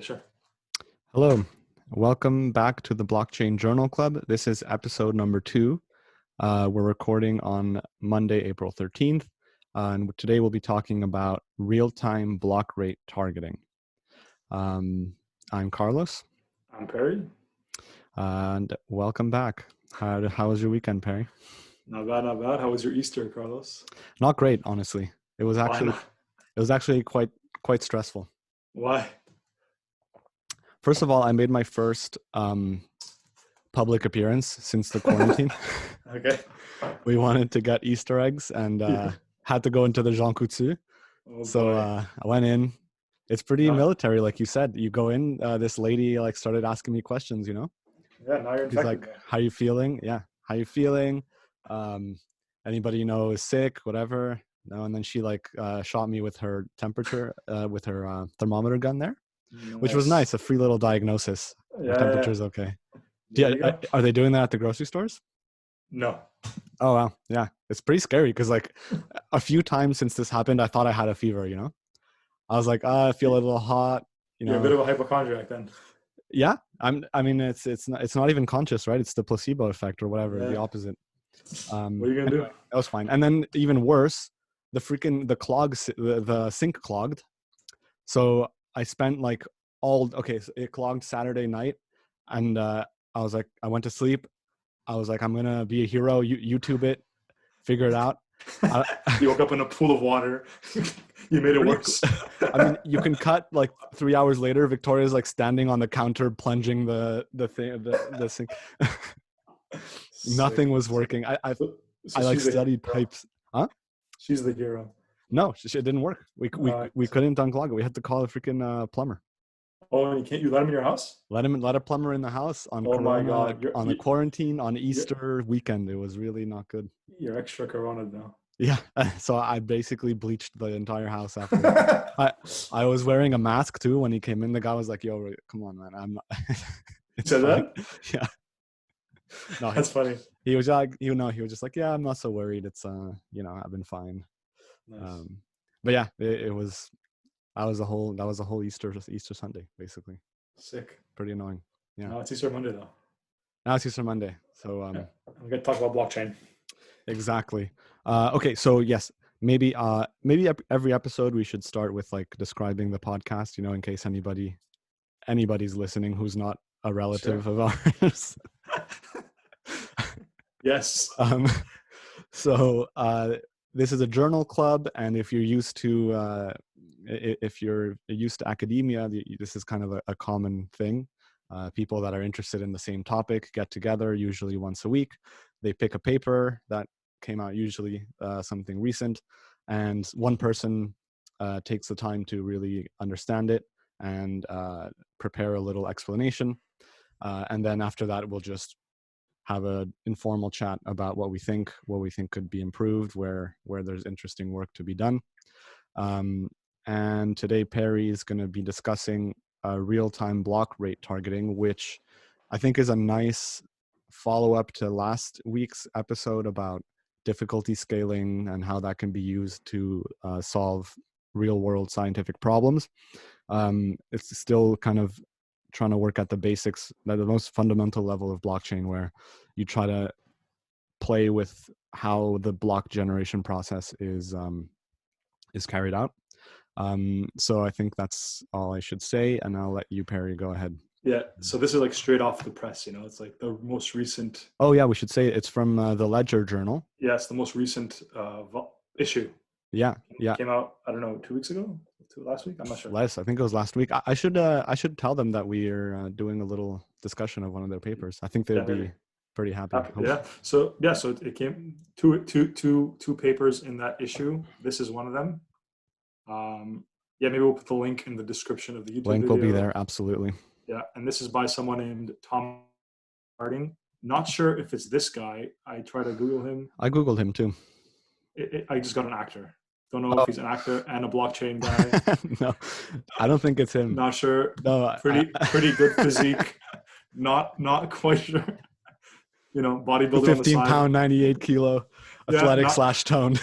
Sure. Hello, welcome back to the Blockchain Journal Club. This is episode number 2. We're recording on Monday, April 13th, and today we'll be talking about real-time block rate targeting. I'm Carlos. I'm Perry. And welcome back. How was your weekend, Perry? Not bad, not bad. How was your Easter, Carlos? Not great, honestly. It was actually quite stressful. Why? First of all, I made my first public appearance since the quarantine. Okay. We wanted to get Easter eggs and had to go into the Jean Coutu. I went in. It's pretty military, like you said. You go in, this lady started asking me questions, Yeah, now you're infected. She's like, how you feeling? Yeah, how you feeling? Anybody is sick, whatever. No, and then she shot me with her temperature, with her thermometer gun there. Which was nice, a free little diagnosis. Yeah, the temperature's okay. Yeah, are they doing that at the grocery stores? No. Oh, wow. Yeah. It's pretty scary because a few times since this happened, I thought I had a fever, I was like, I feel a little hot. You're a bit of a hypochondriac then. Yeah. It's not even conscious, right? It's the placebo effect or whatever, the opposite. What are you going to do? That was fine. And then even worse, the sink clogged. So I spent it clogged Saturday night, and I was like, I went to sleep. I was like, I'm gonna be a hero. YouTube it, figure it out. You woke up in a pool of water. You made it worse. I mean, you can cut 3 hours later. Victoria's standing on the counter, plunging the sink. Nothing was working. I studied pipes. Huh? She's the hero. No, it didn't work. We couldn't unclog it. We had to call a freaking plumber. Oh, and you let him in your house? Let a plumber in the house on my God. on the quarantine on Easter weekend. It was really not good. You're extra corona now. Yeah, so I basically bleached the entire house after. I was wearing a mask too when he came in. The guy was like, "Yo, come on, man, I'm not." Said that? Yeah. No, that's funny. He was like, he was just like, "Yeah, I'm not so worried. It's I've been fine." Nice. But yeah, that was a whole Easter Sunday basically. Sick. Pretty annoying. Yeah. Now it's Easter Monday though. Now it's Easter Monday. So I'm gonna talk about blockchain. Exactly. Okay, so yes, maybe every episode we should start with describing the podcast, in case anybody's listening who's not a relative of ours. Yes. So this is a journal club, and if you're used to academia, this is kind of a common thing. People that are interested in the same topic get together usually once a week. They pick a paper that came out, usually something recent, and one person takes the time to really understand it and prepare a little explanation. And then after that, we'll just have an informal chat about what we think could be improved, where there's interesting work to be done. And today Perry is going to be discussing real-time block rate targeting, which I think is a nice follow-up to last week's episode about difficulty scaling and how that can be used to solve real-world scientific problems. It's still kind of trying to work at the basics, at the most fundamental level of blockchain, where you try to play with how the block generation process is carried out. So I think that's all I should say, and I'll let you, Perry, go ahead. Yeah, so this is straight off the press, it's the most recent. Oh yeah, we should say it's from the Ledger Journal. Yeah, it's the most recent issue. Yeah. It came out, I don't know, 2 weeks ago? Last week? I'm not sure. I think it was last week. I should tell them that we are doing a little discussion of one of their papers. I think they'd be pretty happy. Yeah. So it came two papers in that issue. This is one of them. Maybe we'll put the link in the description of the YouTube link video. Will be there, absolutely. Yeah, and this is by someone named Tom Harding. Not sure if it's this guy. I tried to Google him. I Googled him too. I just got an actor. Don't know if he's an actor and a blockchain guy. No, I don't think it's him. Not sure. No, pretty good physique. Not quite sure. Bodybuilder. 15 pound, 98 kilo, athletic / toned.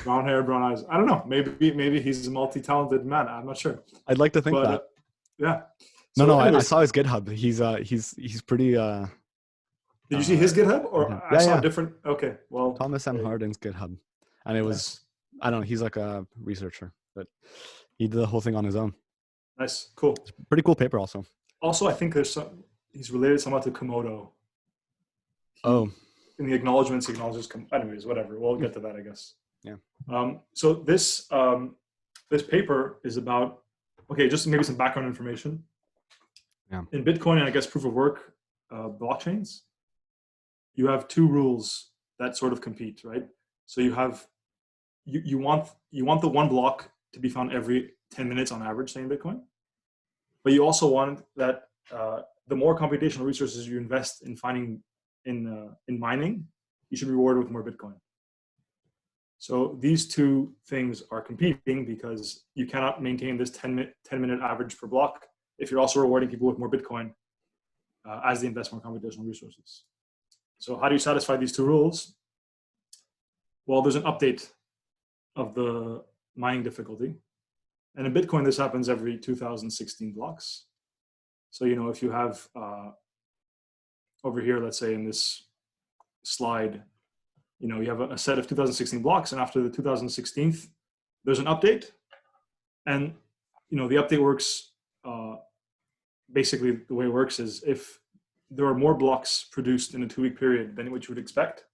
Brown hair, brown eyes. I don't know. Maybe he's a multi-talented man. I'm not sure. I'd like to think But that. yeah. No, So no, I anyways, saw his GitHub. He's pretty. did you see his GitHub, or I Yeah, saw yeah. a different? Okay, well, Thomas M. Hardin's GitHub, and it was nice. I don't know. He's like a researcher, but he did the whole thing on his own. Nice, cool. Pretty cool paper, also. Also, I think there's some. He's related somehow to Komodo. Oh, In the acknowledgements, he acknowledges. Anyways, whatever. We'll get to that, I guess. Yeah. So this paper is about. Okay, just maybe some background information. Yeah. In Bitcoin and I guess proof of work blockchains, you have two rules that sort of compete, right? So you have you want the one block to be found every 10 minutes on average, say in Bitcoin, but you also want that the more computational resources you invest in finding in mining, you should be rewarded with more Bitcoin. So these two things are competing because you cannot maintain this 10-minute average per block if you're also rewarding people with more Bitcoin as they invest more computational resources. So how do you satisfy these two rules? Well, there's an update of the mining difficulty. And in Bitcoin, this happens every 2016 blocks. So, if you have over here, let's say in this slide, you have a set of 2016 blocks, and after the 2016th, there's an update. And, the update works, basically the way it works is if there are more blocks produced in a 2-week period than what you would expect,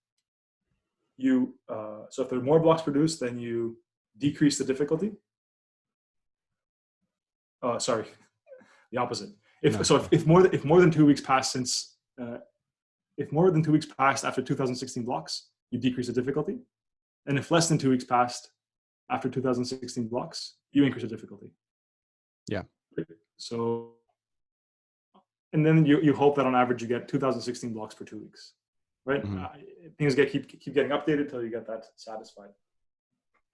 so if there are more blocks produced, then you decrease the difficulty. Sorry, the opposite. If more than 2 weeks pass if more than 2 weeks passed after 2016 blocks, you decrease the difficulty. And if less than 2 weeks passed after 2016 blocks, you increase the difficulty. Yeah. So, and then you hope that on average you get 2016 blocks per 2 weeks, right? Mm-hmm. Things keep getting updated till you get that satisfied.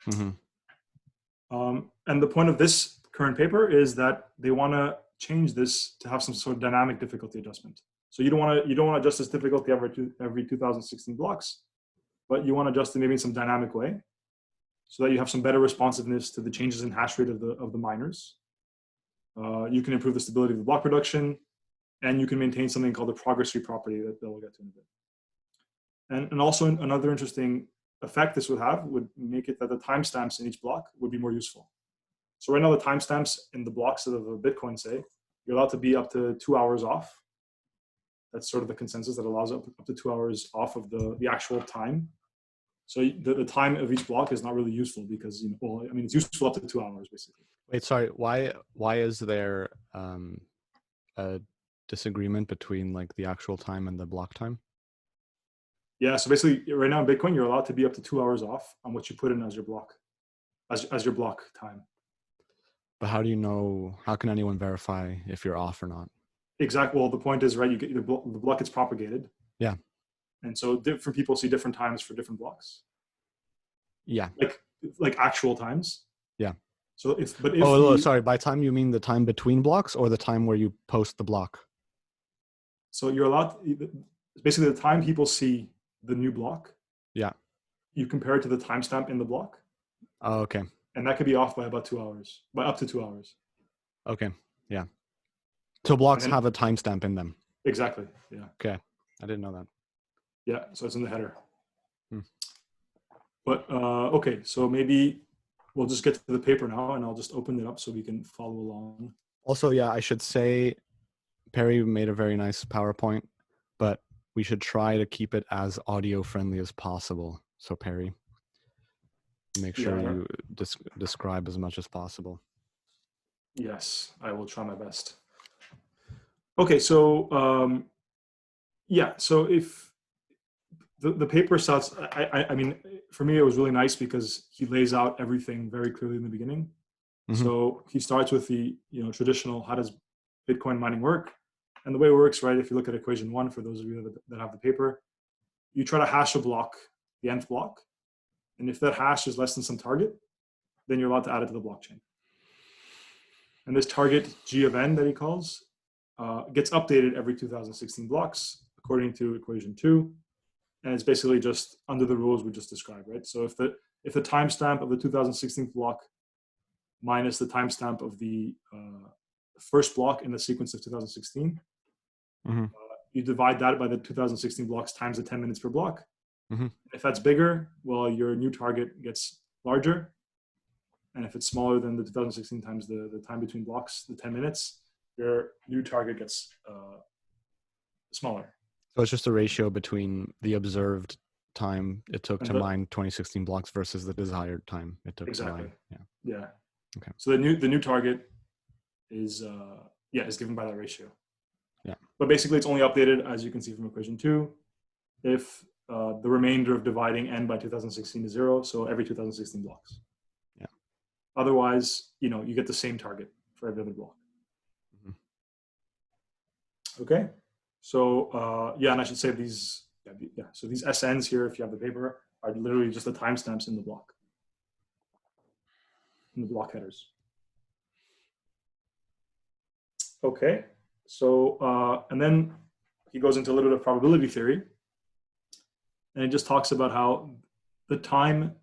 Mm-hmm. And the point of this current paper is that they want to change this to have some sort of dynamic difficulty adjustment. So you don't want to adjust this difficulty every 2016 blocks, but you want to adjust it maybe in some dynamic way, so that you have some better responsiveness to the changes in hash rate of the miners. You can improve the stability of the block production, and you can maintain something called the progress-free property that we'll get to in a bit. And also another interesting effect this would make it that the timestamps in each block would be more useful. So right now the timestamps in the blocks of a Bitcoin, say, you're allowed to be up to 2 hours off. That's sort of the consensus that allows up to 2 hours off of the actual time. So the time of each block is not really useful because, it's useful up to 2 hours basically. Wait, sorry. Why is there a disagreement between like the actual time and the block time? Yeah, so basically right now in Bitcoin, you're allowed to be up to 2 hours off on what you put in as your block, as your block time. But how do you know, how can anyone verify if you're off or not? Exactly. Well, the point is, right, you get the block gets propagated. Yeah. And so different people see different times for different blocks. Yeah. Like actual times. Yeah. So sorry, by time you mean the time between blocks or the time where you post the block? So you're allowed, basically the time people see the new block. Yeah. You compare it to the timestamp in the block. Oh, okay. And that could be off by about 2 hours, by up to 2 hours. Okay. Yeah. So blocks have a timestamp in them. Exactly. Yeah. Okay. I didn't know that. Yeah. So it's in the header. But okay. So maybe we'll just get to the paper now, and I'll just open it up so we can follow along. Also, yeah, I should say Perry made a very nice PowerPoint, but we should try to keep it as audio friendly as possible. So Perry, make sure you describe as much as possible. Yes, I will try my best. Okay, so so if the paper starts, I mean, for me, it was really nice because he lays out everything very clearly in the beginning. Mm-hmm. So he starts with the traditional, how does Bitcoin mining work? And the way it works, right, if you look at equation 1, for those of you that have the paper, you try to hash a block, the nth block. And if that hash is less than some target, then you're allowed to add it to the blockchain. And this target G of n that he calls gets updated every 2016 blocks according to equation 2. And it's basically just under the rules we just described, right? So if if the timestamp of the 2016 block minus the timestamp of the first block in the sequence of 2016, you divide that by the 2016 blocks times the 10 minutes per block. If that's bigger, well, your new target gets larger. And if it's smaller than the 2016 times the time between blocks, the 10 minutes, your new target gets smaller. So it's just a ratio between the observed time it took to mine 2016 blocks versus the desired time it took to mine. Yeah. Okay. So the new target is given by that ratio. Yeah. But basically, it's only updated, as you can see from equation 2, if the remainder of dividing n by 2016 is 0, so every 2016 blocks. Yeah. Otherwise, you get the same target for every other block. Okay. So and I should say these, so these SNs here, if you have the paper, are literally just the timestamps in the block, in the block headers. Okay. So and then he goes into a little bit of probability theory, and it just talks about how the time,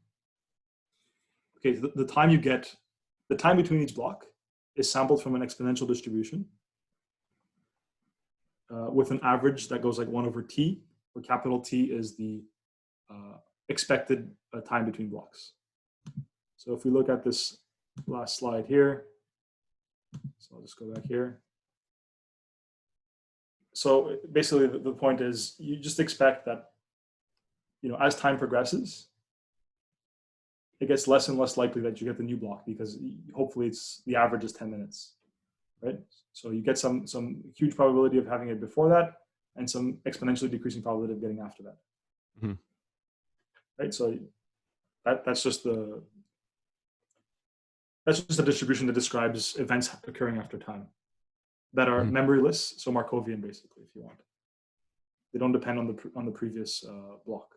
the time between each block is sampled from an exponential distribution with an average that goes like 1 over t, where capital T is the expected time between blocks. So if we look at this last slide here, so I'll just go back here. So basically the point is you just expect that, as time progresses, it gets less and less likely that you get the new block, because hopefully the average is 10 minutes, right? So you get some huge probability of having it before that, and some exponentially decreasing probability of getting after that. Right? So that's just a distribution that describes events occurring after time that are memoryless, so Markovian basically, if you want. They don't depend on the previous block.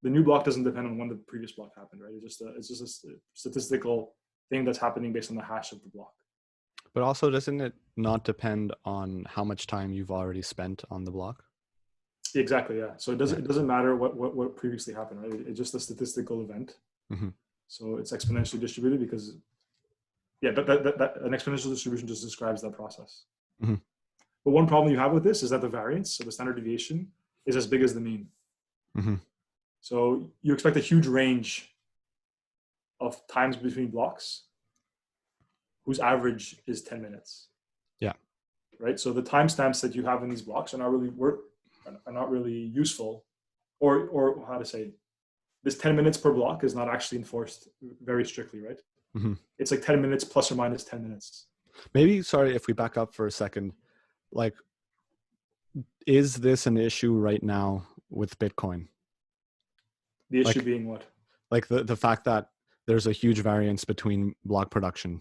The new block doesn't depend on when the previous block happened, right? It's just a statistical thing that's happening based on the hash of the block. But also, doesn't it not depend on how much time you've already spent on the block? Exactly, yeah. So it doesn't matter what previously happened, right? It's just a statistical event. So it's exponentially distributed because, but an exponential distribution just describes that process. But one problem you have with this is that the variance, so the standard deviation, is as big as the mean. So you expect a huge range of times between blocks whose average is 10 minutes. Yeah. Right. So the timestamps that you have in these blocks are not really useful, or how to say, this 10 minutes per block is not actually enforced very strictly, right? It's like 10 minutes plus or minus 10 minutes. Maybe, sorry, if we back up for a second, like, is this an issue right now with Bitcoin? The issue being what? Like the fact that there's a huge variance between block production.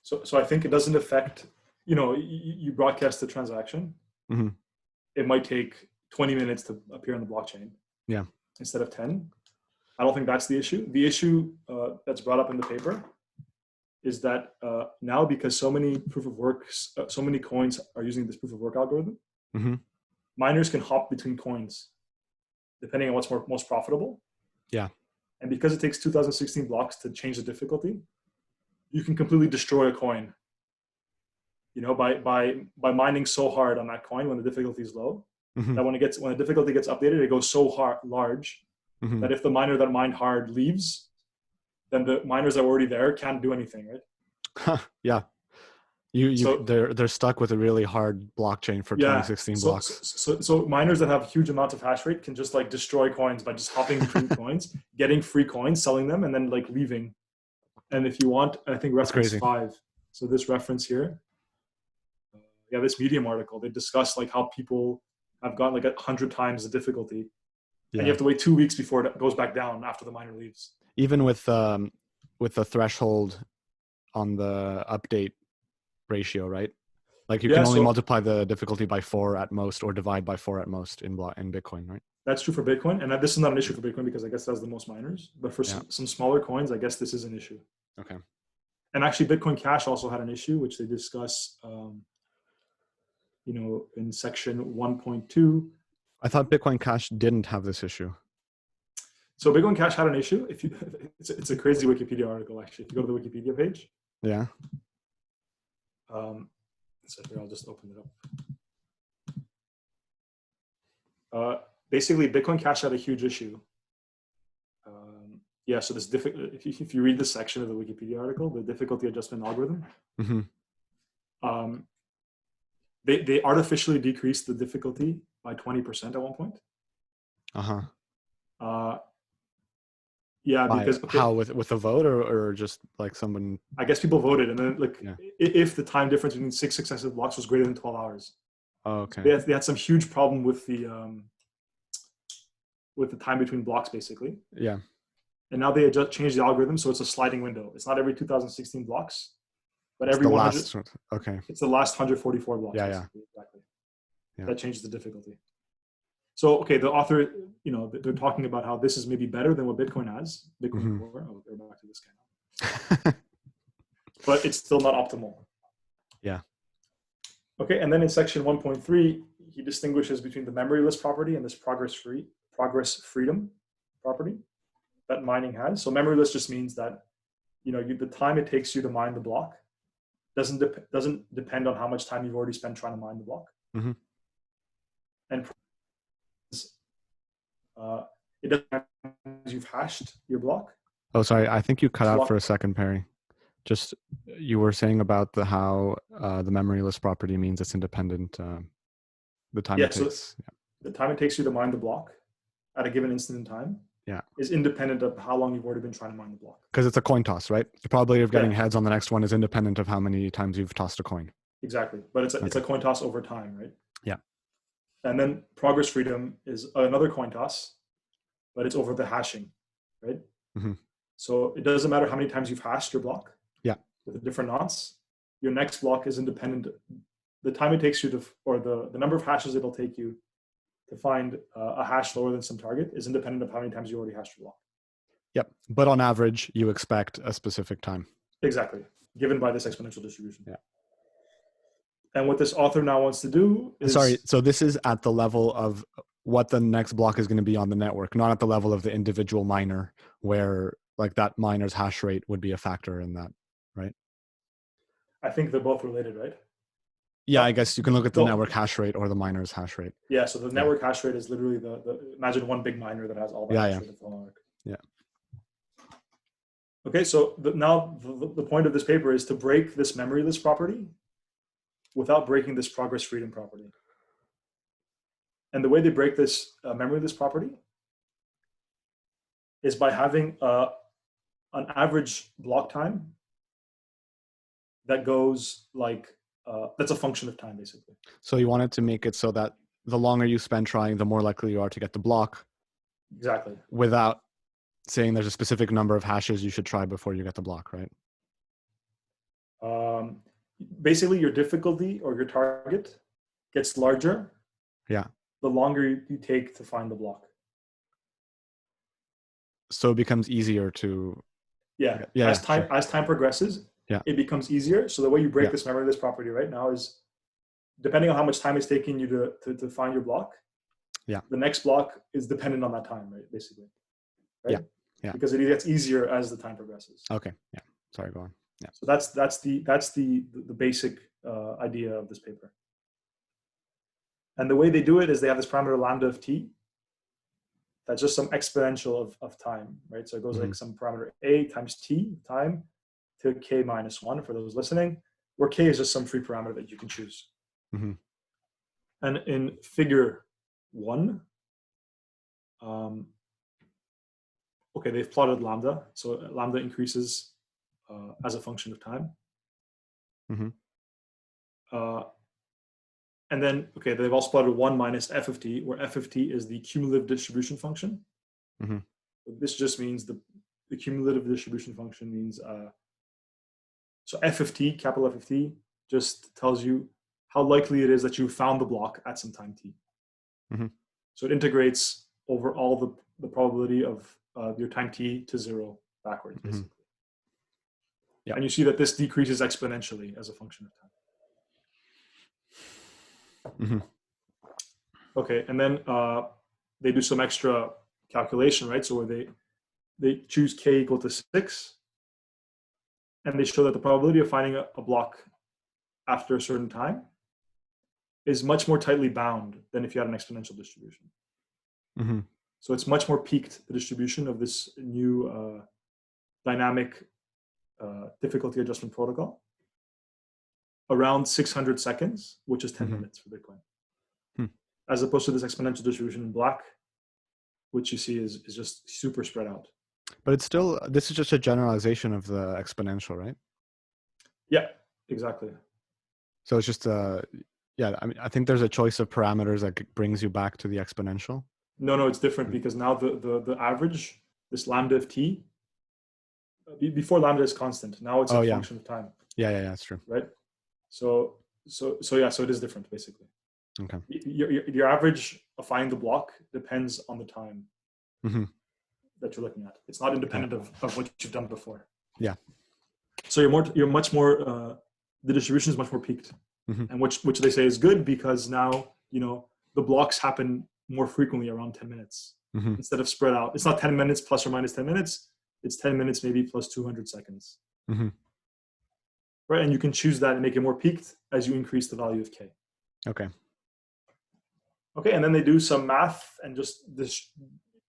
So I think it doesn't affect, you broadcast the transaction. It might take 20 minutes to appear on the blockchain. Yeah. Instead of 10. I don't think that's the issue. The issue that's brought up in the paper is that now, because so many so many coins are using this proof of work algorithm, miners can hop between coins depending on what's most profitable. Yeah. And because it takes 2016 blocks to change the difficulty, you can completely destroy a coin, by mining so hard on that coin when the difficulty is low, that when the difficulty gets updated, it goes so large that if the miner that mined hard leaves, then the miners that were already there can't do anything, right? Yeah. They're stuck with a really hard blockchain for 2016 blocks. So miners that have huge amounts of hash rate can just like destroy coins by just hopping between coins, getting free coins, selling them, and then like leaving. And if you want, I think reference 5. So this reference here, this Medium article, they discuss like how people have gotten like 100 times the difficulty, and you have to wait 2 weeks before it goes back down after the miner leaves. Even with the threshold on the update ratio, right? Like you can only multiply the difficulty by 4 at most, or divide by 4 at most in Bitcoin, right? That's true for Bitcoin, and this is not an issue for Bitcoin because I guess that's the most miners. But for some smaller coins, I guess this is an issue. Okay. And actually, Bitcoin Cash also had an issue, which they discuss, in section 1.2. I thought Bitcoin Cash didn't have this issue. So Bitcoin Cash had an issue. If you, it's a crazy Wikipedia article actually. If you go to the Wikipedia page. Yeah. So here, I'll just open it up. Basically, Bitcoin Cash had a huge issue. Yeah, so this if you read this section of the Wikipedia article, the difficulty adjustment algorithm, they artificially decreased the difficulty by 20% at one point. Yeah, By because how, with a vote or just like someone? I guess people voted, and then like if the time difference between 6 successive blocks was greater than 12 hours. Oh, okay. They had some huge problem with the time between blocks, basically. Yeah. And now they just changed the algorithm, so it's a sliding window. It's not every 2016 blocks, but every 100. Okay. It's the last 144 blocks. Yeah, yeah. Exactly. Yeah. That changes the difficulty. So, okay, the author, they're talking about how this is maybe better than what Bitcoin has. Bitcoin Core. Oh, they're back to this guy now. But it's still not optimal. Yeah. Okay, and then in section 1.3, he distinguishes between the memoryless property and this progress freedom property that mining has. So memoryless just means that the time it takes you to mine the block doesn't depend on how much time you've already spent trying to mine the block. And it doesn't matter if you've hashed your block. Oh, sorry. I think you cut out for a second, Perry. Just you were saying about how the memoryless property means it's independent. The time it takes. So the time it takes you to mine the block at a given instant in time is independent of how long you've already been trying to mine the block. Because it's a coin toss, right? The probability of getting heads on the next one is independent of how many times you've tossed a coin. Exactly. But it's a coin toss over time, right? Yeah. And then progress freedom is another coin toss, but it's over the hashing, right? So it doesn't matter how many times you've hashed your block with the different knots. Your next block is independent. The time it takes you to, or the number of hashes it'll take you to find a hash lower than some target is independent of how many times you already hashed your block. Yep. But on average, you expect a specific time. Exactly. Given by this exponential distribution. Yeah. And what this author now wants to do is... Sorry, so this is at the level of what the next block is going to be on the network, not at the level of the individual miner, where like that miner's hash rate would be a factor in that, right? I think they're both related, right? Yeah, I guess you can look at the network hash rate or the miner's hash rate. Yeah, so the network hash rate is literally imagine one big miner that has all the hash rate of the network. Yeah. Okay, so now the point of this paper is to break this memoryless property without breaking this progress freedom property. And the way they break this memoryless property is by having an average block time that goes like, that's a function of time, basically. So you wanted to make it so that the longer you spend trying, the more likely you are to get the block. Exactly. Without saying there's a specific number of hashes you should try before you get the block, right? Basically, your difficulty or your target gets larger. Yeah. The longer you take to find the block. So it becomes easier to. As time progresses, it becomes easier. So the way you break this memoryless property right now is, depending on how much time it's taking you to find your block, the next block is dependent on that time, right? Basically, right? Yeah. Because it gets easier as the time progresses. Okay. Yeah. Sorry. Go on. Yeah. So that's the basic idea of this paper. And the way they do it is they have this parameter lambda of t. That's just some exponential of time, right? So it goes like some parameter a times t time to k minus 1 for those listening, where k is just some free parameter that you can choose. And in figure 1, they've plotted lambda. So lambda increases as a function of time. And then, they've also plotted 1 minus f of t, where f of t is the cumulative distribution function. This just means the cumulative distribution function means, so f of t, capital F of t, just tells you how likely it is that you found the block at some time t. So it integrates over all the probability of your time t to 0 backwards, basically. And you see that this decreases exponentially as a function of time. Okay, and then they do some extra calculation, right? So where they choose k equal to 6, and they show that the probability of finding a block after a certain time is much more tightly bound than if you had an exponential distribution. Mm-hmm. So it's much more peaked, the distribution of this new dynamic difficulty adjustment protocol, around 600 seconds, which is 10 minutes for Bitcoin. As opposed to this exponential distribution in black, which you see is just super spread out. But it's still, this is just a generalization of the exponential, right? Yeah, exactly. So it's just yeah, I mean, I think there's a choice of parameters that brings you back to the exponential. No, it's different because now the average, this lambda of t, before lambda is constant. Now it's a function of time. Yeah, that's true. Right. So it is different basically. Okay. Your average of finding the block depends on the time that you're looking at. It's not independent of what you've done before. Yeah. So you're much more the distribution is much more peaked, and which they say is good because now the blocks happen more frequently around 10 minutes instead of spread out. It's not 10 minutes plus or minus 10 minutes. It's 10 minutes maybe plus 200 seconds. Right, and you can choose that and make it more peaked as you increase the value of k. Okay, and then they do some math and just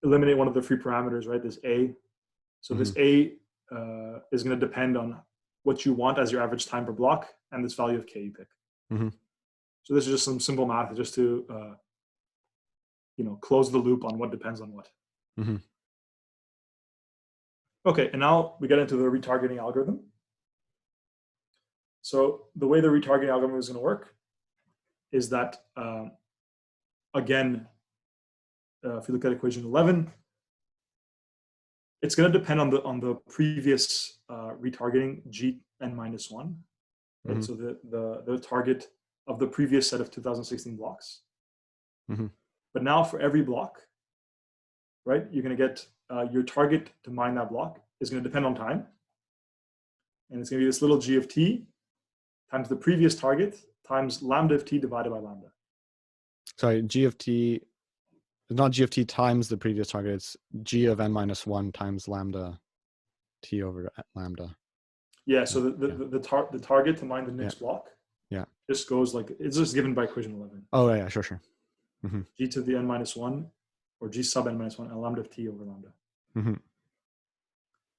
eliminate one of the free parameters, right? This a. So this a is going to depend on what you want as your average time per block and this value of k you pick. So this is just some simple math just to close the loop on what depends on what. Okay, and now we get into the retargeting algorithm. So the way the retargeting algorithm is going to work is that, again, if you look at equation 11, it's going to depend on the previous retargeting Gn-1. Right? So the target of the previous set of 2016 blocks. But now for every block, right, you're going to get your target to mine that block is going to depend on time. And it's going to be this little g of t times the previous target times lambda of t divided by lambda. Sorry, g of t, not g of t times the previous target, it's g of n-1 times lambda t over lambda. Yeah, so the target to mine the next block just goes like, it's just given by equation 11. Oh, yeah, sure. G to the n-1 or g sub n-1 and lambda of t over lambda.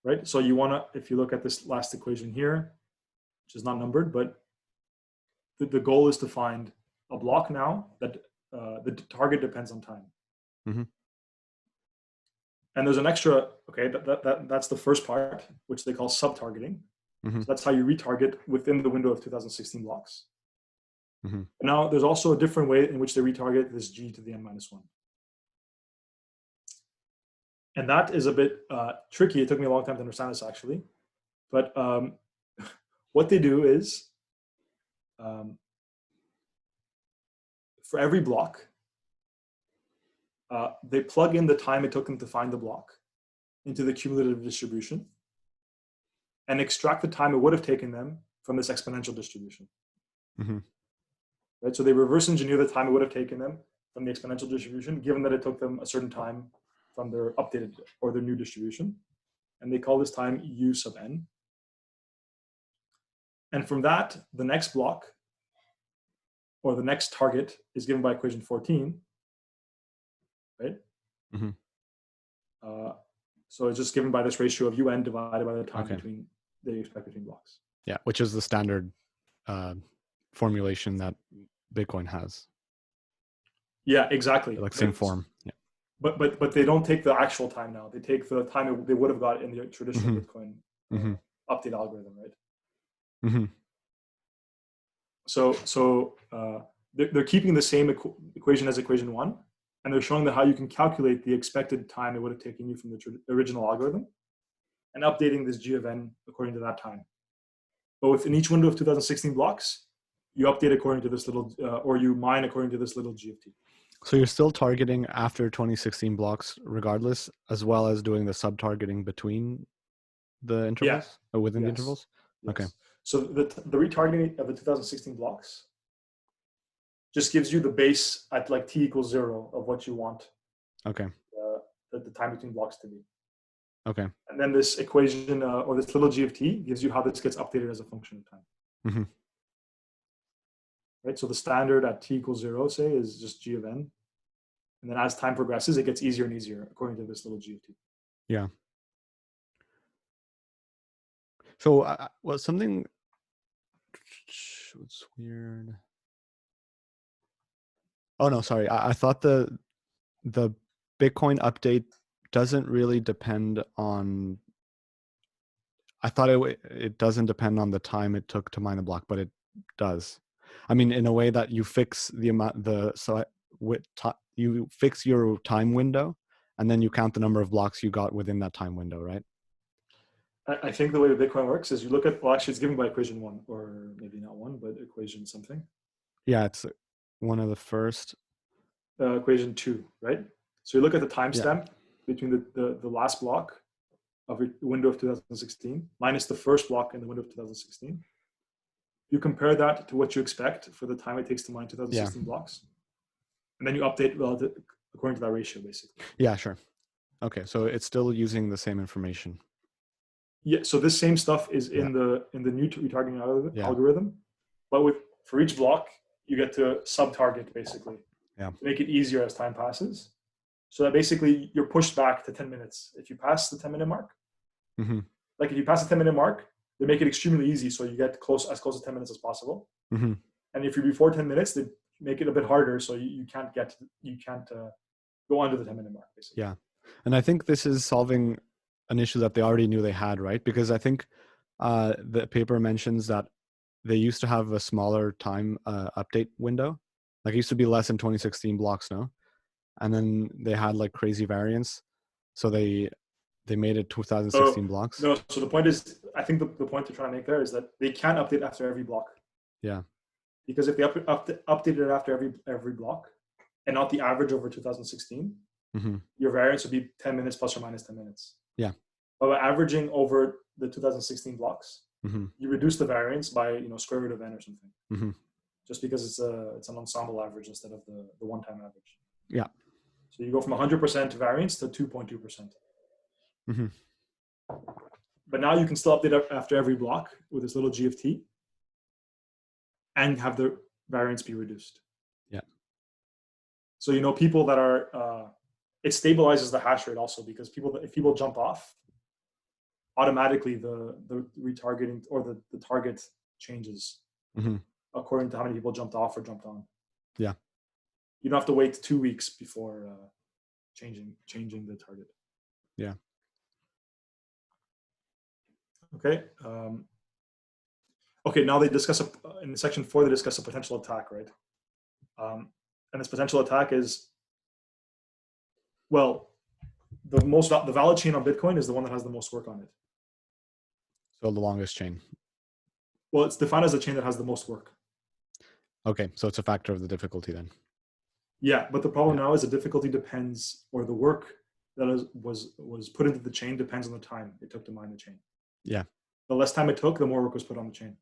Right, so you want to, if you look at this last equation here, which is not numbered, but the goal is to find a block now that the target depends on time. And there's an extra, okay, that's the first part, which they call sub-targeting. So that's how you retarget within the window of 2016 blocks. Now, there's also a different way in which they retarget this g to the n-1. And that is a bit tricky. It took me a long time to understand this, actually. But what they do is, for every block, they plug in the time it took them to find the block into the cumulative distribution and extract the time it would have taken them from this exponential distribution. Right? So they reverse engineer the time it would have taken them from the exponential distribution, given that it took them a certain time from their updated or their new distribution. And they call this time u sub n. And from that, the next block or the next target is given by equation 14, right? So it's just given by this ratio of un divided by the time between that you expect between blocks. Yeah, which is the standard formulation that Bitcoin has. Yeah, exactly. Like same form. Yeah. But they don't take the actual time now. They take the time they would have got in the traditional Bitcoin update algorithm, right? So they're keeping the same equation as equation 1, and they're showing that how you can calculate the expected time it would have taken you from the original algorithm, and updating this g of n according to that time. But within each window of 2016 blocks, you update according to this little, or you mine according to this little g of t. So you're still targeting after 2016 blocks regardless, as well as doing the sub-targeting between the intervals or within the intervals? Yes. Okay. So the retargeting of the 2016 blocks just gives you the base at like t equals 0 of what you want. Okay. the time between blocks to be. Okay. And then this equation or this little g of t gives you how this gets updated as a function of time. Mm-hmm. Right. So the standard at t equals 0, say, is just g of n. And then as time progresses, it gets easier and easier according to this little g of t. Yeah. So, well, something. What's weird? Oh no, sorry. I thought the Bitcoin update doesn't really depend on. I thought it doesn't depend on the time it took to mine a block, but it does. I mean, in a way that you fix the amount you fix your time window, and then you count the number of blocks you got within that time window, right? I think the way Bitcoin works is you look at, well, actually it's given by equation 1, or maybe not 1, but equation something. Yeah, it's one of the first. Equation 2, right? So you look at the timestamp between the last block of your window of 2016 minus the first block in the window of 2016. You compare that to what you expect for the time it takes to mine 2016 blocks. And then you update relative according to that ratio, basically. Yeah, sure. Okay, so it's still using the same information. Yeah, so this same stuff is in the new retargeting algorithm, but for each block, you get to sub-target, basically, to make it easier as time passes. So that basically you're pushed back to 10 minutes. If you pass the 10-minute mark, like if you pass the 10-minute mark, they make it extremely easy, so you get as close to 10 minutes as possible. And if you're before 10 minutes, they make it a bit harder, so you can't go under the 10-minute mark, basically. Yeah, and I think this is solving an issue that they already knew they had, right? Because I think the paper mentions that they used to have a smaller time update window. Like it used to be less than 2016 blocks now, and then they had like crazy variance, so they made it 2016 blocks. No, so the point is, I think the point they're trying to make there is that they can't update after every block. Yeah. Because if they updated it after every block, and not the average over 2016, your variance would be 10 minutes plus or minus 10 minutes. Yeah. But by averaging over the 2016 blocks, you reduce the variance by square root of n or something. Just because it's an ensemble average instead of the one-time average. Yeah. So you go from 100% variance to 2.2%. But now you can still update after every block with this little g of t and have the variance be reduced. Yeah. So people that are it stabilizes the hash rate also, because if people jump off, automatically the retargeting or the target changes according to how many people jumped off or jumped on. Yeah. You don't have to wait 2 weeks before changing the target. Yeah. Okay. Okay. Now they discuss in section 4. They discuss a potential attack, right? And this potential attack is, well, the valid chain on Bitcoin is the one that has the most work on it. So the longest chain. Well, it's defined as a chain that has the most work. Okay, so it's a factor of the difficulty then. Yeah, but the problem now is the difficulty depends, or the work that was put into the chain depends on the time it took to mine the chain. Yeah. The less time it took, the more work was put on the chain.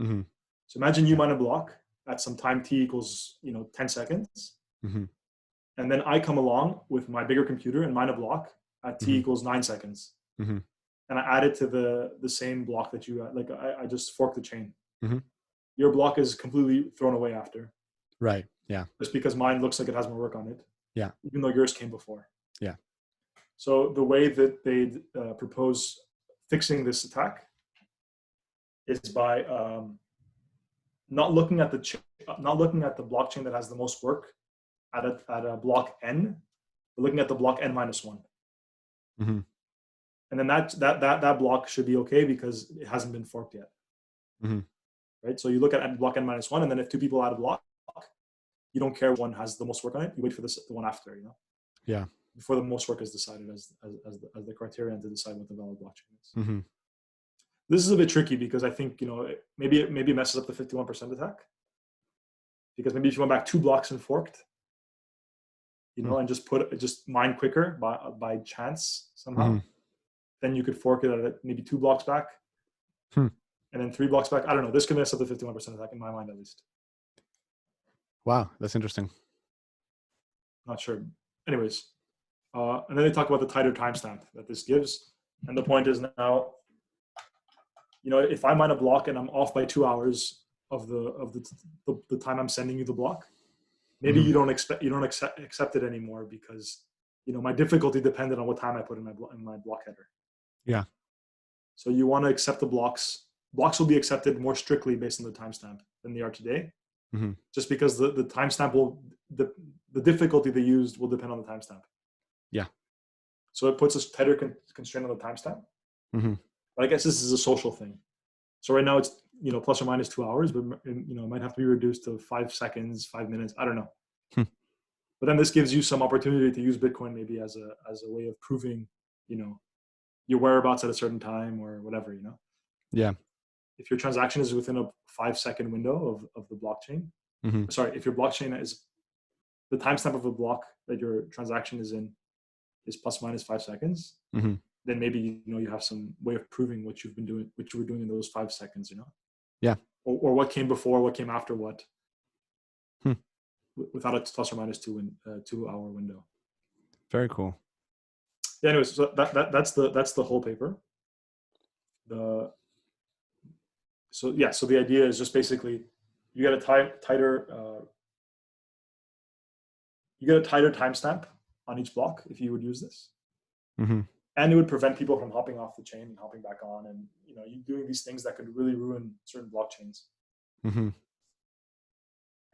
So imagine you mine a block at some time t equals 10 seconds, and then I come along with my bigger computer and mine a block at t equals 9 seconds, and I add it to the same block that you like. I just fork the chain. Your block is completely thrown away after. Right. Yeah. Just because mine looks like it has more work on it. Yeah. Even though yours came before. Yeah. So the way that they propose fixing this attack is by not looking at the blockchain that has the most work at a block n, but looking at the block n minus 1. And then that block should be okay because it hasn't been forked yet. Right. So you look at block n minus 1, and then if 2 people add a block, you don't care which one has the most work on it. You wait for the one after. Yeah. Before the most work is decided as the criterion to decide what the valid blockchain is. This is a bit tricky because I think maybe it messes up the 51% attack, because maybe if you went back 2 blocks and forked, and just mine quicker by chance somehow, then you could fork it at maybe 2 blocks back, and then 3 blocks back. I don't know. This could mess up the 51% attack in my mind, at least. Wow, that's interesting. Not sure. Anyways, And then they talk about the tighter timestamp that this gives. And the point is now, if I mine a block and I'm off by 2 hours of the time I'm sending you the block, maybe you don't accept it anymore because my difficulty depended on what time I put in my block header. Yeah. So you want to accept the blocks. Blocks will be accepted more strictly based on the timestamp than they are today, just because the timestamp the difficulty they used will depend on the timestamp. Yeah. So it puts a tighter constraint on the timestamp. But I guess this is a social thing. So right now it's plus or minus 2 hours, but it might have to be reduced to 5 seconds, 5 minutes. I don't know. But then this gives you some opportunity to use Bitcoin maybe as a way of proving your whereabouts at a certain time or whatever. Yeah. If your transaction is within a 5-second window of the blockchain, sorry, if your blockchain is the timestamp of a block that your transaction is in is plus minus 5 seconds, then maybe you have some way of proving what you were doing in those 5 seconds. Yeah. Or what came before, what came after what, without a plus or minus 2 hour window. Very cool. Yeah, anyways, so that's the whole paper. So the idea is just basically you get a tighter timestamp on each block if you would use this, and it would prevent people from hopping off the chain and hopping back on, and you doing these things that could really ruin certain blockchains.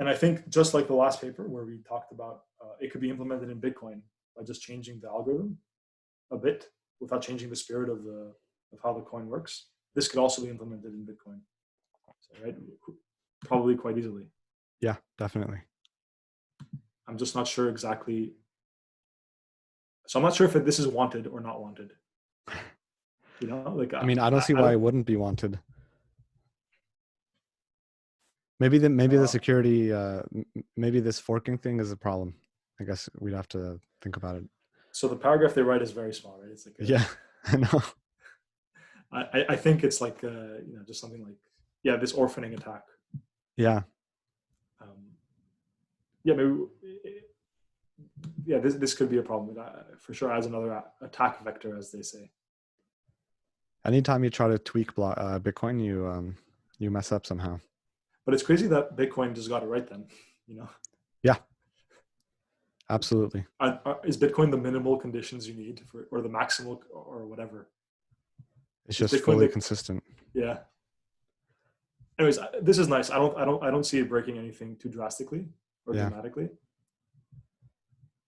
And I think just like the last paper where we talked about, it could be implemented in Bitcoin by just changing the algorithm a bit without changing the spirit of how the coin works. This could also be implemented in Bitcoin, right? Probably quite easily. Yeah, definitely. I'm just not sure exactly. So I'm not sure if this is wanted or not wanted. I mean, I don't see why it wouldn't be wanted. Maybe the security, maybe this forking thing is a problem. I guess we'd have to think about it. So the paragraph they write is very small, right? It's like yeah, I know. I think it's like just something like this orphaning attack. Yeah. This could be a problem for sure as another attack vector, as they say. Anytime you try to tweak Bitcoin, you mess up somehow. But it's crazy that Bitcoin just got it right then, Yeah, absolutely. Is Bitcoin the minimal conditions you need or the maximal or whatever? It's just fully consistent. Yeah. Anyways, this is nice. I don't see it breaking anything too drastically or dramatically.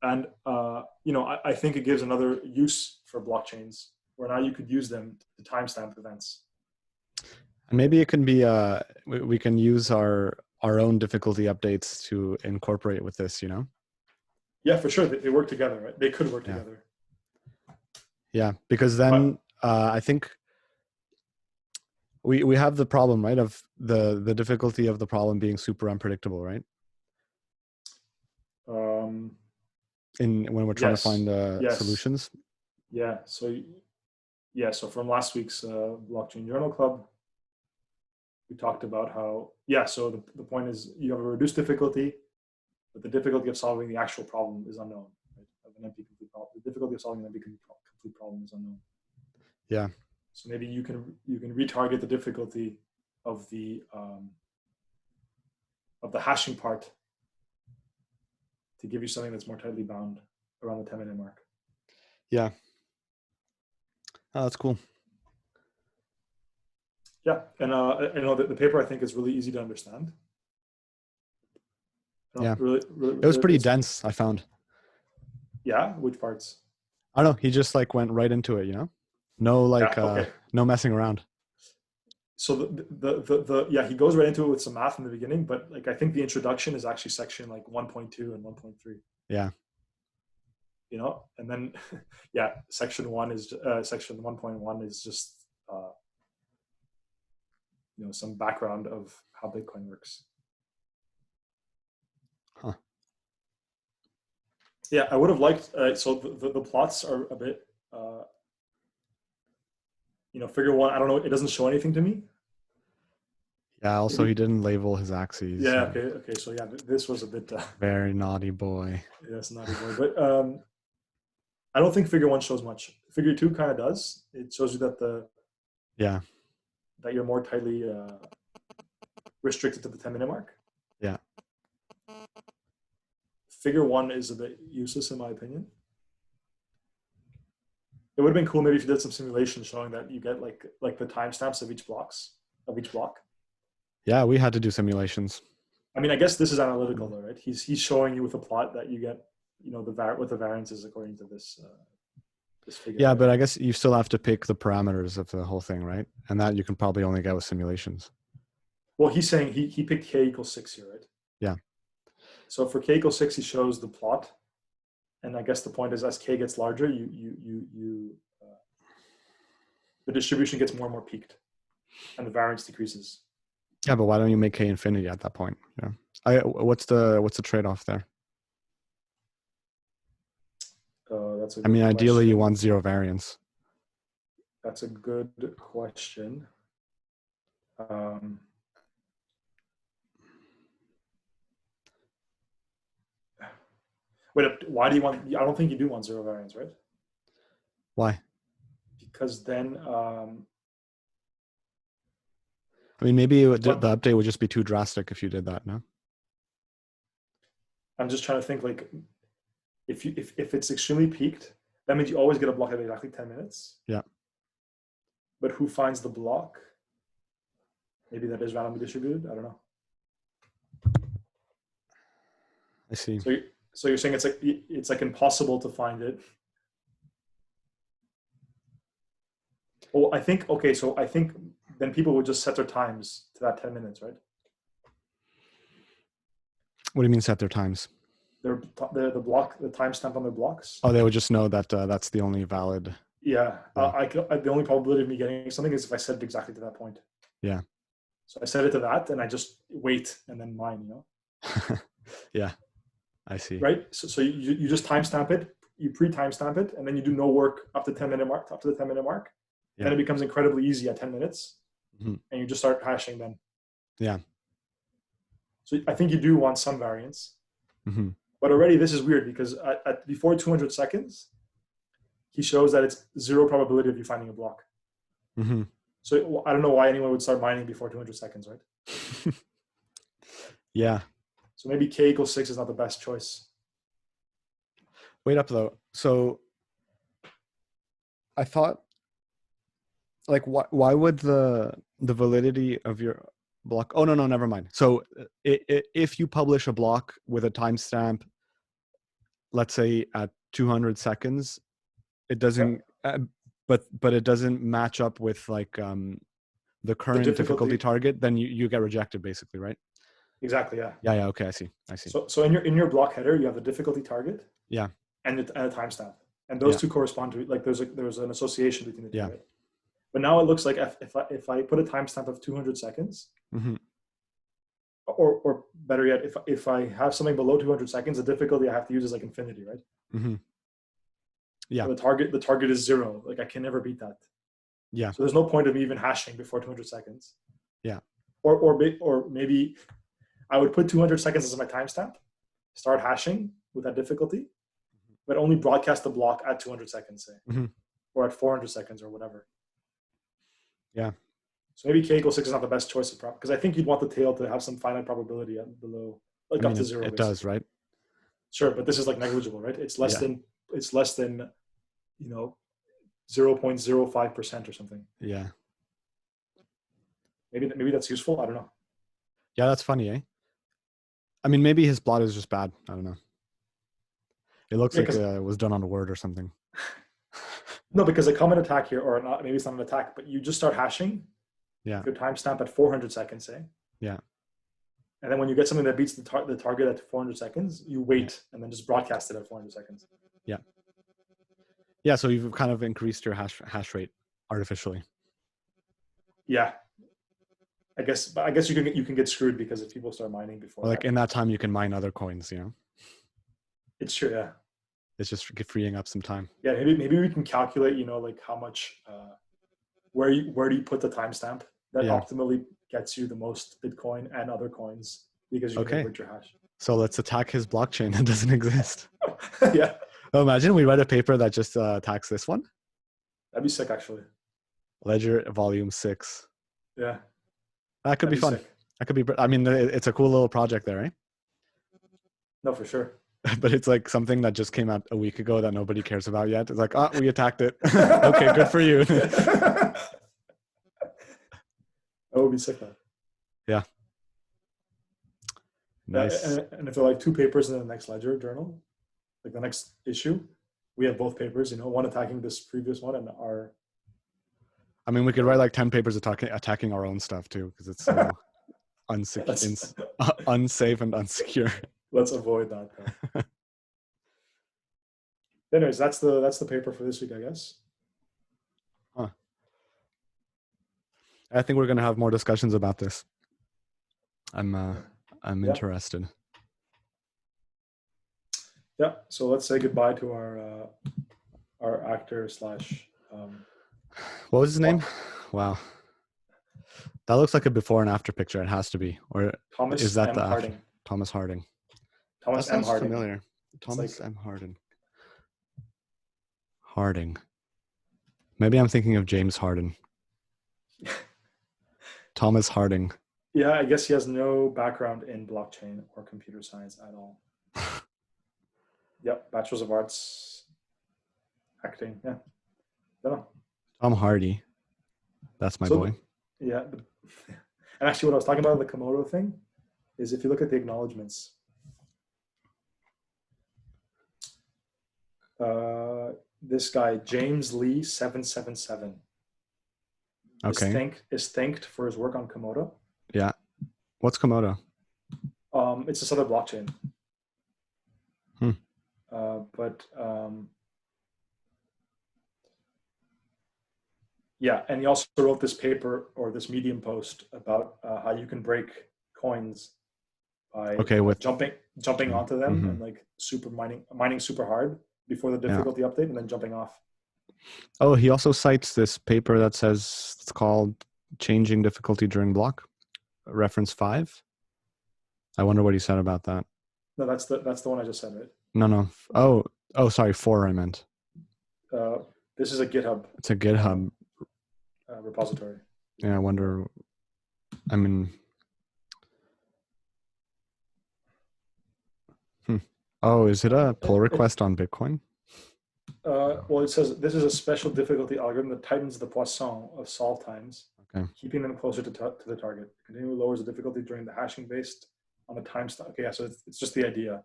And I think it gives another use for blockchains where now you could use them to timestamp events. And maybe it can be we can use our own difficulty updates to incorporate with this, Yeah, for sure. They work together, right? They could work together. Yeah, because then I think we have the problem, right, of the difficulty of the problem being super unpredictable, right? When we're trying to find solutions. Yeah. So from last week's Blockchain Journal Club, we talked about how, so the point is you have a reduced difficulty, but the difficulty of solving the actual problem is unknown. Right? Of an empty complete problem. The difficulty of solving an empty complete problem is unknown. Yeah. So maybe you can retarget the difficulty of the hashing part to give you something that's more tightly bound around the 10-minute mark. Yeah. Oh, that's cool. Yeah, and the paper I think is really easy to understand. Really, it was pretty dense, I found. Yeah, which parts? I don't know. He just went right into it, No no messing around. So he goes right into it with some math in the beginning, but I think the introduction is actually section 1.2 and 1.3. Yeah. And then section 1 is section 1.1 is just some background of how Bitcoin works. Huh. Yeah, I would have liked. So the plots are a bit. Figure 1. I don't know. It doesn't show anything to me. Yeah. Also, he didn't label his axes. Yeah. Okay. So this was a bit. Very naughty boy. Yes, naughty boy. But I don't think figure 1 shows much. Figure 2 kind of does. It shows you that that you're more tightly restricted to the 10-minute mark. Yeah. Figure 1 is a bit useless in my opinion. It would have been cool maybe if you did some simulation showing that you get like the timestamps of each block. Yeah, we had to do simulations. I mean, I guess this is analytical though, right? He's showing you with a plot that you get, what the variance is according to this figure. Yeah, right? but I guess you still have to pick the parameters of the whole thing, right? And that you can probably only get with simulations. Well, he's saying he picked k equals 6 here, right? Yeah. So for k equals 6, he shows the plot, and I guess the point is as k gets larger, the distribution gets more and more peaked, and the variance decreases. Yeah, but why don't you make k infinity at that point? Yeah. What's the trade-off there? That's a I mean, good ideally, question. you want 0 variance. That's a good question. Wait, why do you want? I don't think you do want 0 variance, right? Why? Because then, I mean, maybe the update would just be too drastic if you did that. No. I'm just trying to think. Like, if it's extremely peaked, that means you always get a block at exactly 10 minutes. Yeah. But who finds the block? Maybe that is randomly distributed. I don't know. I see. So you're saying it's like impossible to find it. Well, I think then people would just set their times to that 10 minutes, right? What do you mean set their times? The timestamp on their blocks. Oh, they would just know that that's the only valid. Yeah. The only probability of me getting something is if I set it exactly to that point. Yeah. So I set it to that, and I just wait and then mine. Yeah, I see. Right. So you just timestamp it, you pre-timestamp it, and then you do no work up to the 10 minute mark. Yeah. Then it becomes incredibly easy at 10 minutes, and you just start hashing then. Yeah. So I think you do want some variance, mm-hmm. But already this is weird because at before 200 seconds, he shows that it's 0 probability of you finding a block. Mm-hmm. So I don't know why anyone would start mining before 200 seconds, right? Yeah. So maybe k equals 6 is not the best choice. Wait up though. So I thought, like, why would the validity of your block? Oh, no, never mind. So if you publish a block with a timestamp, let's say at 200 seconds, it doesn't, but it doesn't match up with like the current difficulty target, then you get rejected basically, right? Exactly. Yeah. Yeah. Okay. I see. So in your block header, you have the difficulty target. Yeah. And a timestamp, and those two correspond to, like, there's an association between the two. Yeah. Right? But now it looks like if I put a timestamp of 200 seconds, mm-hmm. or better yet, if I have something below 200 seconds, the difficulty I have to use is like infinity, right? Mm-hmm. Yeah. So the target is 0. Like, I can never beat that. Yeah. So there's no point of me even hashing before 200 seconds. Yeah. Or maybe I would put 200 seconds as my timestamp, start hashing with that difficulty, but only broadcast the block at 200 seconds, say, mm-hmm. or at 400 seconds or whatever. Yeah. So maybe k equals 6 is not the best choice of because I think you'd want the tail to have some finite probability below, like, up to 0. It does, right? Sure, but this is like negligible, right? It's less than 0.05% or something. Yeah. Maybe that's useful. I don't know. Yeah, that's funny, eh? I mean, maybe his plot is just bad. I don't know. It looks like it was done on Word or something. No, because a common attack here, or not, maybe it's not an attack, but you just start hashing. Yeah. Your timestamp at 400 seconds, say. Yeah. And then when you get something that beats the target at 400 seconds, you wait and then just broadcast it at 400 seconds. Yeah. Yeah. So you've kind of increased your hash rate artificially. Yeah. I guess you can get screwed because if people start mining before. Well, like in that time, you can mine other coins. It's true. Yeah. It's just freeing up some time. Yeah. Maybe we can calculate. Like how much. Where do you put the timestamp that optimally gets you the most Bitcoin and other coins, because you can convert your hash. So let's attack his blockchain that doesn't exist. Yeah. Oh, imagine we write a paper that just attacks this one. That'd be sick, actually. Ledger Volume 6. Yeah, That could that'd be be fun. sick. That could be. I mean, it's a cool little project there, right? No, for sure. But it's like something that just came out a week ago that nobody cares about yet. It's like, oh, we attacked it. Okay, good for you. That would be sick, man. Yeah. Nice. And if there are like 2 papers in the next Ledger journal, like the next issue, we have both papers, one attacking this previous one and our. I mean, we could write like 10 papers attacking our own stuff too, because it's so unsafe and unsecure. Let's avoid that. Anyways, that's the paper for this week, I guess. Huh. I think we're gonna have more discussions about this. I'm interested. Yeah. So let's say goodbye to our actor / what was his name? Wow. That looks like a before and after picture. It has to be. Or Thomas is that M. the Harding. after? Thomas Harding. Thomas That M. sounds Harding. familiar. Thomas M. Harding. Harding. Maybe I'm thinking of James Harden. Thomas Harding. Yeah, I guess he has no background in blockchain or computer science at all. Yep, Bachelor's of Arts, acting. Yeah, don't know. Tom Hardy. That's my boy. Yeah, and actually, what I was talking about the Komodo thing is if you look at the acknowledgements, this guy James Lee 777. Okay. Is thanked for his work on Komodo. Yeah. What's Komodo? It's this other blockchain. Yeah, and he also wrote this paper or this Medium post about how you can break coins by jumping onto them and like mining super hard before the difficulty update and then jumping off. Oh, he also cites this paper that says it's called Changing Difficulty During Block, reference 5. I wonder what he said about that. No, that's the one I just said, right? No. Oh, sorry, 4 I meant. This is a GitHub. It's a GitHub repository. Yeah, I wonder. I mean, Oh, is it a pull request on Bitcoin? Well, it says this is a special difficulty algorithm that tightens the Poisson of solve times, keeping them closer to the target. Continually lowers the difficulty during the hashing based on the timestamp. Okay, yeah, so it's just the idea.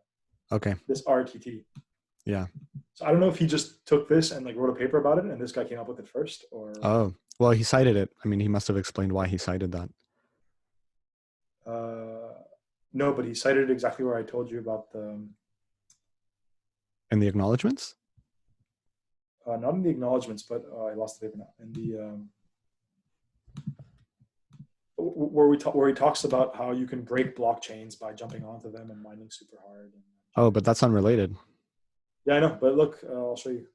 Okay. This RTT. Yeah. So I don't know if he just took this and like wrote a paper about it, and this guy came up with it first, or. Oh, well, he cited it. I mean, he must have explained why he cited that. No, but he cited it exactly where I told you about the. In the acknowledgements? Not in the acknowledgements, but I lost the paper now. In the where he talks about how you can break blockchains by jumping onto them and mining super hard. Oh, but that's unrelated. Yeah, I know. But look, I'll show you.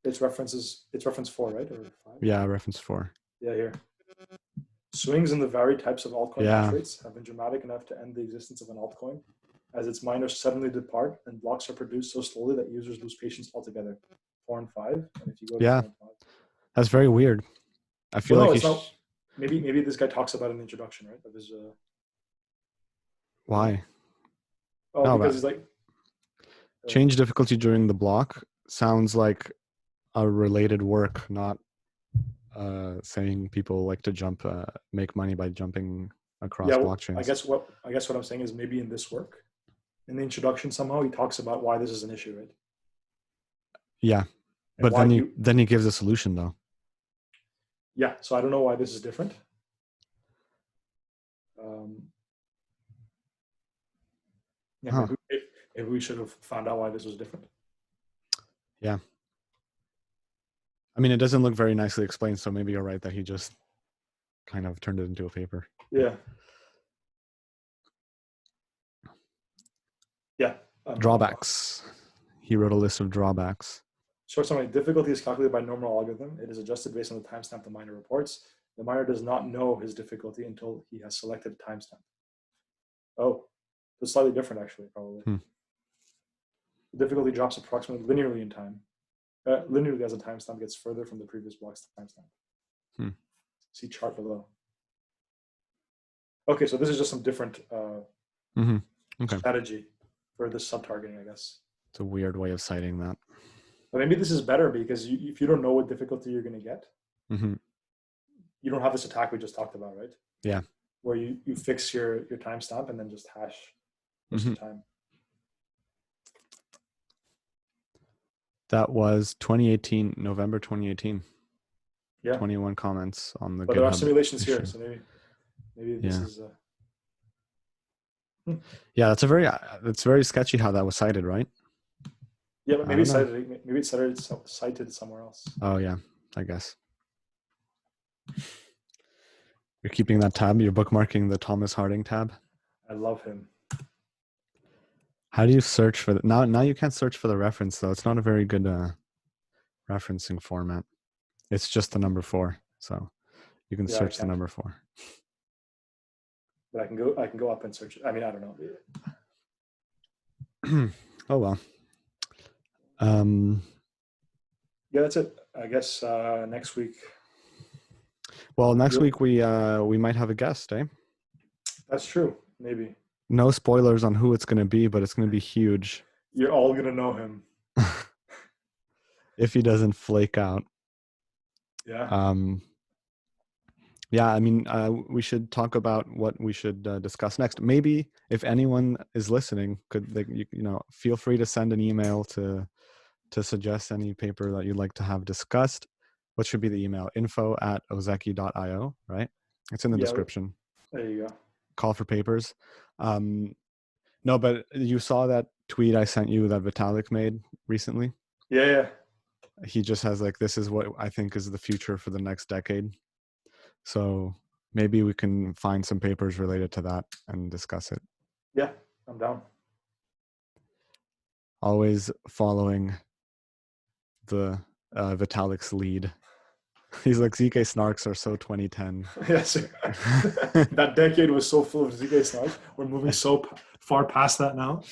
It's reference 4, right? Or 5? Yeah, reference 4. Yeah, here. Swings in the varied types of altcoin hash rates have been dramatic enough to end the existence of an altcoin, as its miners suddenly depart and blocks are produced so slowly that users lose patience altogether. 4 and 5. And if you go to 4 and 5. That's very weird. I feel like maybe this guy talks about it in the introduction, right? Of his. Why? Oh, because he's like. Change difficulty during the block sounds like a related work, not saying people like to make money by jumping across blockchains. I guess what I'm saying is maybe in this work, in the introduction somehow he talks about why this is an issue, right? Yeah, and but then he gives a solution though. Yeah, so I don't know why this is different. Maybe we should have found out why this was different. Yeah. I mean, it doesn't look very nicely explained, so maybe you're right that he just kind of turned it into a paper. Yeah. Yeah. Drawbacks. He wrote a list of drawbacks. Short summary: difficulty is calculated by normal algorithm. It is adjusted based on the timestamp the miner reports. The miner does not know his difficulty until he has selected a timestamp. Oh, it's slightly different actually, probably. The difficulty drops approximately linearly in time. Linearly as a timestamp gets further from the previous block's timestamp. See chart below. Okay, so this is just some different strategy for this sub-targeting, I guess. It's a weird way of citing that. But maybe this is better because if you don't know what difficulty you're going to get, you don't have this attack we just talked about, right? Yeah. Where you fix your timestamp and then just hash most of the time. That was 2018, November 2018. Yeah. 21 comments on the GitHub. But there are simulations issue. here, so maybe this is. Yeah, it's very sketchy how that was cited, right? Yeah, but maybe it's cited somewhere else. Oh yeah, I guess. You're keeping that tab. You're bookmarking the Thomas Harding tab. I love him. How do you search for now? Now you can't search for the reference though. It's not a very good referencing format. It's just the number 4, so you can search the number 4. But I can go up and search it. I mean, I don't know. Oh well. Yeah, that's it. I guess next week. Well, next week we might have a guest, eh? That's true. Maybe. No spoilers on who it's going to be, but it's going to be huge. You're all going to know him. If he doesn't flake out. Yeah. Yeah, I mean, we should talk about what we should discuss next. Maybe if anyone is listening, feel free to send an email to suggest any paper that you'd like to have discussed. What should be the email? info@ozeki.io, right? It's in the description. There you go. Call for papers. No, but you saw that tweet I sent you that Vitalik made recently? Yeah. He just has this is what I think is the future for the next decade. So maybe we can find some papers related to that and discuss it. Yeah, I'm down. Always following the Vitalik's lead. He's like, ZK snarks are so 2010. Yes. That decade was so full of ZK snarks. We're moving so far past that now.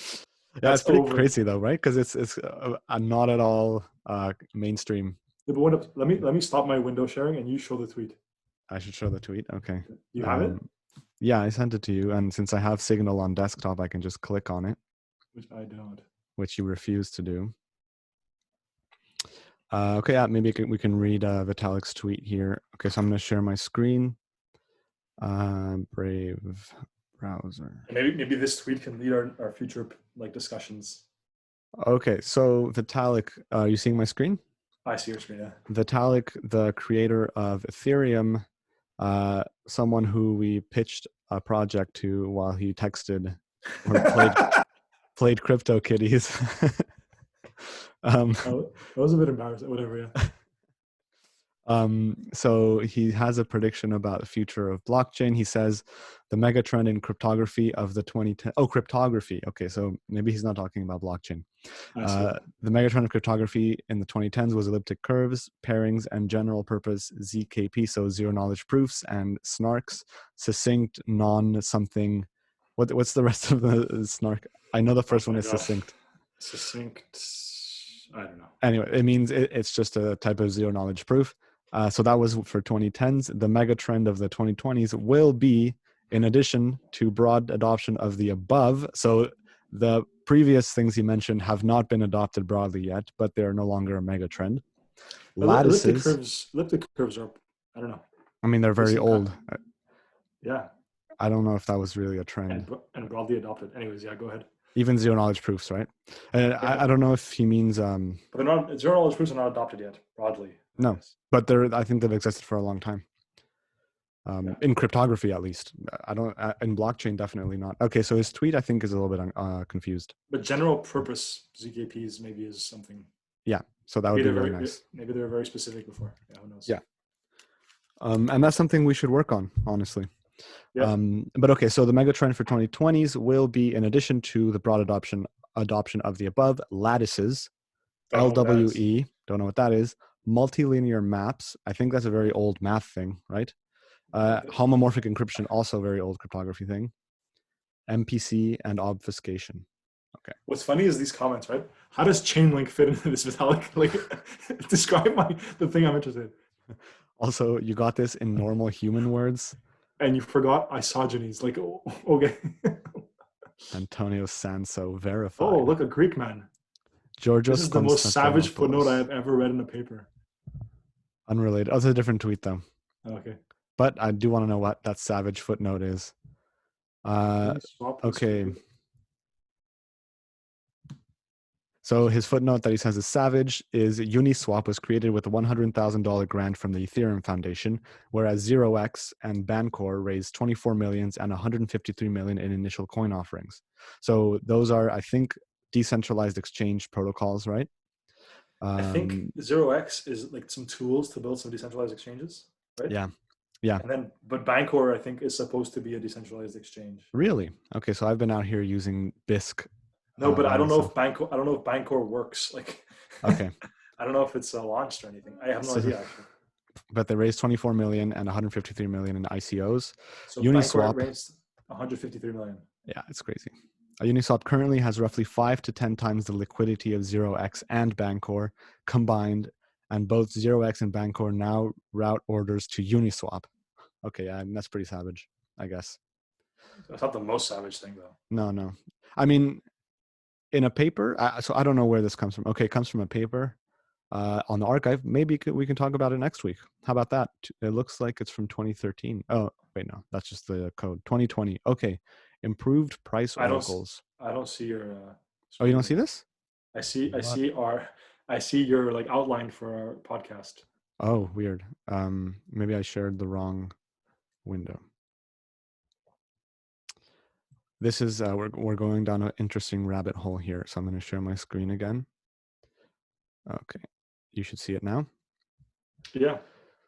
Yeah, it's pretty crazy though, right? Because it's not at all mainstream. Yeah, but let me stop my window sharing and you show the tweet. I should show the tweet. Okay. You have it? Yeah, I sent it to you, and since I have Signal on desktop, I can just click on it. Which I don't. Which you refuse to do. Okay, yeah, maybe we can read Vitalik's tweet here. Okay, so I'm going to share my screen. Brave browser. Maybe this tweet can lead our future discussions. Okay, so Vitalik, are you seeing my screen? I see your screen, yeah. Vitalik, the creator of Ethereum, someone who we pitched a project to while he texted or played CryptoKitties. That was a bit embarrassing. Whatever, yeah. So he has a prediction about the future of blockchain. He says the megatrend in cryptography of the 2010. Oh, cryptography. Okay, so maybe he's not talking about blockchain. The megatrend of cryptography in the 2010s was elliptic curves, pairings, and general purpose ZKP, so zero knowledge proofs, and snarks, succinct, non-something. What's the rest of the snark? I know the first one is succinct. Succinct. I don't know. Anyway, it means it's just a type of zero knowledge proof. So that was for 2010s. The mega trend of the 2020s will be, in addition to broad adoption of the above. So the previous things he mentioned have not been adopted broadly yet, but they're no longer a mega trend. Lattices. Elliptic curves are, I don't know. I mean, they're very old. Yeah. I don't know if that was really a trend. And broadly adopted. Anyways, yeah, go ahead. Even zero knowledge proofs, right? And yeah. I don't know if he means. But they're not. Zero knowledge proofs are not adopted yet broadly. No, but I think they've existed for a long time. In cryptography, at least. I don't. In blockchain, definitely not. Okay, so his tweet, I think, is a little bit confused. But general purpose ZKPs maybe is something. Yeah, so that would be really nice. Maybe they were very specific before. Yeah, who knows? Yeah. And that's something we should work on, honestly. Yeah. But okay, so the mega trend for 2020s will be, in addition to the broad adoption of the above, lattices, LWE, don't know what that is, multilinear maps. I think that's a very old math thing, right? Homomorphic encryption, also a very old cryptography thing. MPC and obfuscation. Okay. What's funny is these comments, right? How does Chainlink fit into this, Vitalik? Like, describe the thing I'm interested in. Also, you got this in normal human words. And you forgot isogenies. Like, oh, okay. Antonio Sanso Oh, verified. look, a Greek man. This Georgios is the most savage footnote I Konstantinopoulos. have ever read in a paper. Unrelated. Oh, it's a different tweet though. Okay. But I do want to know what that savage footnote is. Okay. So his footnote that he says is savage is Uniswap was created with a $100,000 grant from the Ethereum Foundation, whereas 0x and Bancor raised 24 million and 153 million in initial coin offerings. So those are, I think, decentralized exchange protocols, right? I think 0x is like some tools to build some decentralized exchanges, right? Yeah. Yeah. And then, but Bancor, I think, is supposed to be a decentralized exchange. Really? Okay, so I've been out here using BISC. No, but I don't know if Bancor works. Like, okay. I don't know if it's launched or anything. I have no idea actually. But they raised 24 million and 153 million in ICOs. So Uniswap Bancor raised 153 million. Yeah, it's crazy. Uniswap currently has roughly 5 to 10 times the liquidity of 0x and Bancor combined, and both 0x and Bancor now route orders to Uniswap. Okay, yeah, and that's pretty savage, I guess. That's not the most savage thing, though. No. I mean, in a paper, so I don't know where this comes from. Okay, it comes from a paper on the archive. Maybe we can talk about it next week. How about that? It looks like it's from 2013. Oh, wait, no, that's just the code. 2020. Okay. Improved price oracles. I don't see your. Oh, you don't see this? I see your like outline for our podcast. Oh, weird. Maybe I shared the wrong window. This is we're going down an interesting rabbit hole here, so I'm going to share my screen again. Okay, you should see it now. Yeah.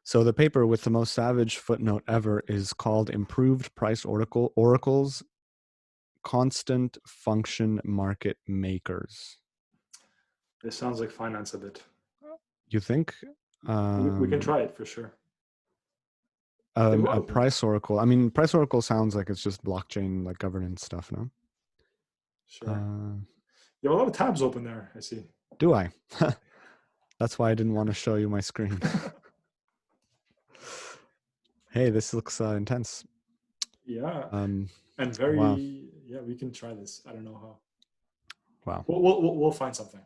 So the paper with the most savage footnote ever is called "Improved Price Oracles, Constant Function Market Makers." This sounds like finance a bit. You think? We can try it for sure. A price oracle. I mean, price oracle sounds like it's just blockchain, like governance stuff, no? Sure. You have a lot of tabs open there, I see. Do I? That's why I didn't want to show you my screen. Hey, this looks intense. Yeah. And very, wow. Yeah, we can try this. I don't know how. Wow. We'll find something.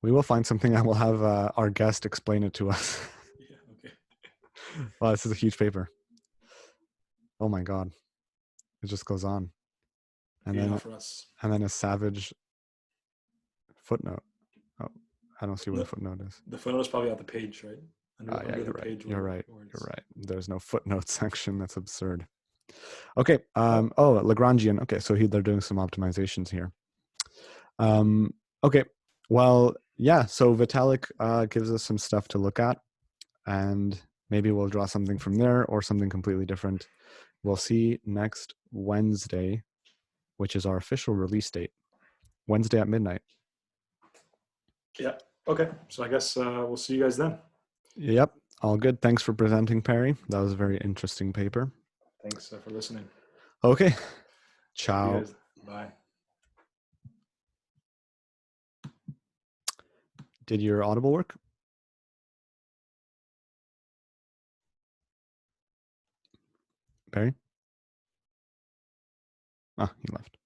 We will find something and we'll have our guest explain it to us. Yeah, okay. Wow, this is a huge paper. Oh my God. It just goes on. And then for us. And then a savage footnote. Oh, I don't see where the footnote is. The footnote is probably on the page, right? Yeah, you're right. You're right. You're right. There's no footnote section. That's absurd. Okay. Oh, Lagrangian. Okay, so they're doing some optimizations here. Okay. Well, yeah. So Vitalik gives us some stuff to look at, and maybe we'll draw something from there or something completely different. We'll see next Wednesday, which is our official release date. Wednesday at midnight. Yeah. Okay. So I guess we'll see you guys then. Yep. All good. Thanks for presenting, Perry. That was a very interesting paper. Thanks for listening. Okay. Ciao. Bye. Did your Audible work? Perry? Ah, he left.